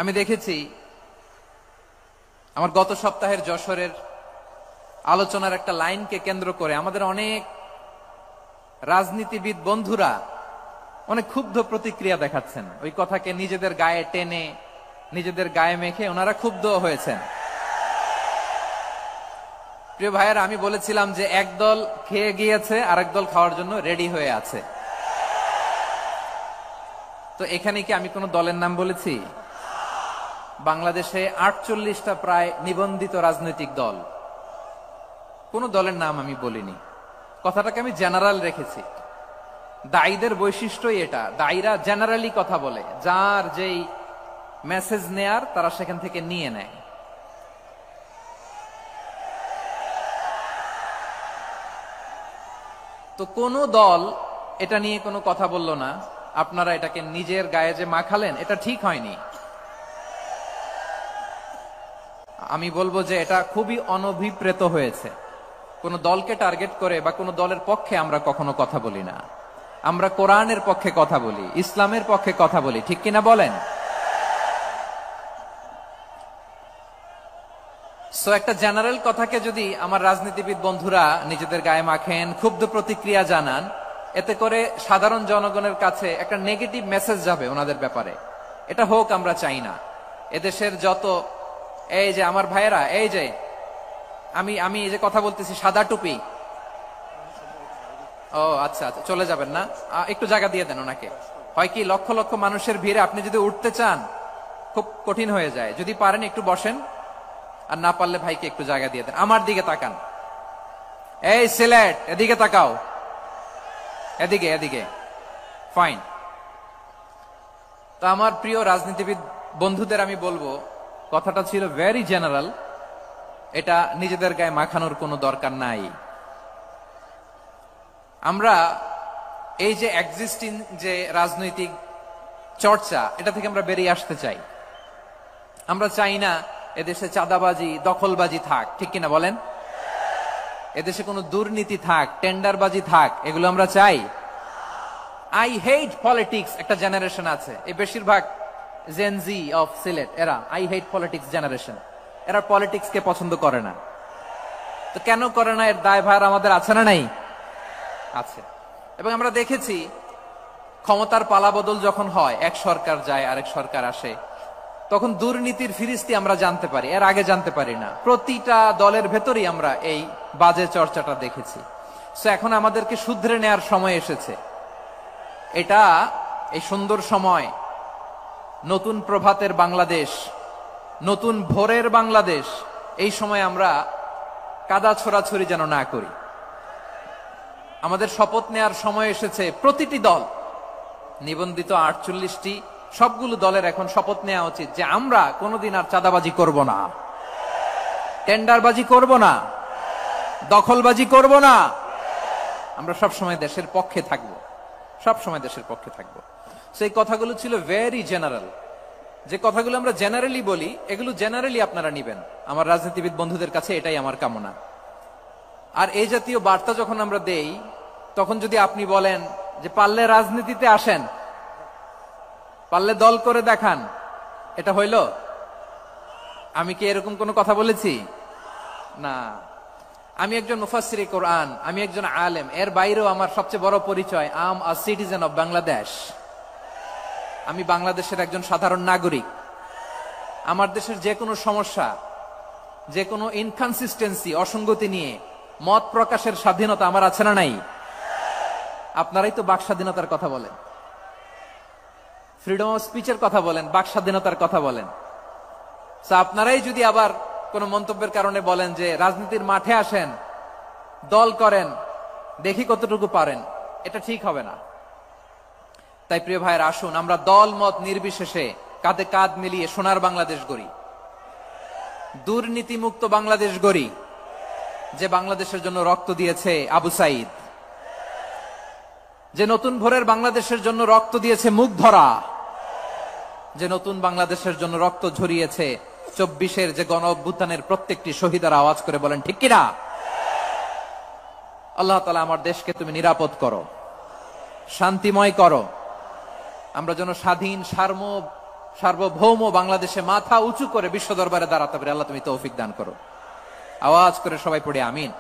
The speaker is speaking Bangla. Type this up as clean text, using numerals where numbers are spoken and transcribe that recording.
আমি দেখেছি আমার গত সপ্তাহের যশোরের আলোচনার একটা লাইনকে কেন্দ্র করে আমাদের অনেক রাজনীতিবিদ বন্ধুরা অনেক ক্ষুব্ধ প্রতিক্রিয়া দেখাচ্ছেন। ওই কথাকে নিজেদের গায়ে টেনে নিজেদের গায়ে মেখে ওনারা ক্ষুব্ধ হয়েছেন। প্রিয় ভাইয়েরা, আমি বলেছিলাম যে একদল খেয়ে গিয়েছে, আরেক দল খাওয়ার জন্য রেডি হয়ে আছে। তো এখানে কি আমি কোন দলের নাম বলেছি? বাংলাদেশে 48টা প্রায় নিবন্ধিত রাজনৈতিক দল, কোন দলের নাম আমি বলিনি। কথাটাকে আমি জেনারেল রেখেছি। দায়ীদের বৈশিষ্ট্যই এটা, দায়ীরা জেনারেলি কথা বলে, যার যেই মেসেজ নেয়ার তারা সেখান থেকে নিয়ে নেয়। তো কোন দল এটা নিয়ে কোনো কথা বলল না। আপনারা এটাকে নিজের গায়ে যে মাখালেন, এটা ঠিক হয়নি। আমি বলবো যে এটা খুবই অনভিপ্রেত হয়েছে। কোন দলকে টার্গেট করে বা কোন দলের পক্ষে আমরা কখনো কথা বলি না। আমরা কোরআনের পক্ষে কথা বলি, ইসলামের পক্ষে কথা বলি, ঠিক কিনা বলেন? সো একটা জেনারেল কথাকে যদি আমার রাজনীতিবিদ বন্ধুরা নিজেদের গায়ে মাখেন, ক্ষুব্ধ প্রতিক্রিয়া জানান, এতে করে সাধারণ জনগণের কাছে একটা নেগেটিভ মেসেজ যাবে ওনাদের ব্যাপারে। এটা হোক আমরা চাই না। এদেশের যত এই যে আমার ভাইয়েরা, এই যে আমি এই যে কথা বলতেছি, সাদা টুপি, ও আচ্ছা আচ্ছা, চলে যাবেন না? একটু জায়গা দিয়ে দেন ওনাকে। হয় কি, লক্ষ লক্ষ মানুষের ভিড়ে আপনি যদি উঠতে চান খুব কঠিন হয়ে যায়। যদি পারেন একটু বসেন, আর না পারলে ভাইকে একটু জায়গা দিয়ে দেন। আমার দিকে তাকান, এই সিলেট, এদিকে তাকাও, এদিকে এদিকে, ফাইন। তো আমার প্রিয় রাজনীতিবিদ বন্ধুদের আমি বলবো, কথাটা ছিল ভেরি জেনারেল, এটা নিজেদের গায়ে মাখানোর কোনো দরকার নাই। আমরা এই যে এক্সিস্টিং যে রাজনৈতিক চর্চা, এটা থেকে আমরা বেরিয়ে আসতে চাই। আমরা চাই না এদেশে চাঁদাবাজি, দখলবাজি থাক, ঠিক কিনা বলেন? এদেশে কোনো দুর্নীতি থাক, টেন্ডারবাজি থাক, এগুলো আমরা চাই। আই হেট পলিটিক্স একটা জেনারেশন আছে, এই বেশিরভাগ জেনজি অফ সিলেট, এরা আই হেট পলিটিক্স জেনারেশন। এরা পলিটিক্স কে পছন্দ করে না। তো কেন করে না, এর দায়ভার আমাদের আছে না নাই? আছে। এবং আমরা দেখেছি ক্ষমতার পালাবদল যখন হয়, এক সরকার যায় আরেক সরকার আসে, তখন দুর্নীতির ফিরিস্তি আমরা জানতে পারি, এর আগে জানতে পারি না। প্রতিটা দলের ভেতরেই আমরা এই বাজে চর্চাটা দেখেছি। সো এখন আমাদেরকে শুধরে নেয়ার সময় এসেছে। এটা এই সুন্দর সময়, নতুন প্রভাতের বাংলাদেশ, নতুন ভোরের বাংলাদেশ, এই সময় আমরা কাদা ছোড়াছুড়ি যেন না করি। আমাদের শপথ নেয়ার সময় এসেছে। প্রতিটি দল, নিবন্ধিত 48টি, সবগুলো দলের এখন শপথ নেওয়া উচিত যে আমরা কোনোদিন আর চাঁদাবাজি করব না, টেন্ডারবাজি করব না, দখলবাজি করব না। আমরা সবসময় দেশের পক্ষে থাকব, সবসময় দেশের পক্ষে থাকব। সেই কথাগুলো ছিল ভেরি জেনারেল। যে কথাগুলো আমরা জেনারেলি বলি, এগুলো জেনারেলি আপনারা নিবেন। আমার রাজনীতিবিদ বন্ধুদের কাছে এটাই আমার কামনা। আর এই জাতীয় বার্তা যখন আমরা দেই, তখন যদি আপনি বলেন যে পারলে রাজনীতিতে আসেন, পারলে দল করে দেখান, এটা হইল? আমি কি এরকম কোনো কথা বলেছি? না। আমি একজন মুফাসসিরে কোরআন, আমি একজন আলেম, এর বাইরেও আমার সবচেয়ে বড় পরিচয়, I am a citizen of Bangladesh. আমি বাংলাদেশের একজন সাধারণ নাগরিক। আমার দেশের যে কোনো সমস্যা, যে কোনো ইনকনসিস্টেন্সি, অসঙ্গতি নিয়ে মত প্রকাশের স্বাধীনতা আমার আছে না নাই? আপনারাই তো বাক স্বাধীনতার কথা বলেন, ফ্রিডম অফ স্পিচের কথা বলেন, বাক স্বাধীনতার কথা বলেন। আপনারাই যদি আবার কোন মন্তব্যের কারণে বলেন যে রাজনীতির মাঠে আসেন, দল করেন, দেখি কতটুকু পারেন, এটা ঠিক হবে না। তাই প্রিয় ভাইয়ের, আসুন আমরা দল মত নির্বিশেষে কাঁধে কাঁধ মিলিয়ে সোনার বাংলাদেশ গড়ি, দুর্নীতিমুক্ত বাংলাদেশ গড়ি, যে বাংলাদেশের জন্য রক্ত দিয়েছে আবু সাইদ, যে নতুন ভোরের বাংলাদেশের জন্য রক্ত দিয়েছে মুগ্ধরা, যে নতুন বাংলাদেশের জন্য রক্ত ঝরিয়েছে 24-এর যে গণ অভ্যুত্থানের প্রত্যেকটি শহীদের আওয়াজ করে বলেন ঠিক কিনা? আল্লাহ তাআলা আমার দেশকে তুমি নিরাপদ করো, শান্তিময় করো। আমরা যেন স্বাধীন, সার্বভৌম বাংলাদেশে মাথা উঁচু করে বিশ্ব দরবারে দাঁড়াতে পারে। আল্লাহ তুমি তৌফিক দান করো। আওয়াজ করে সবাই পড়ে আমিন।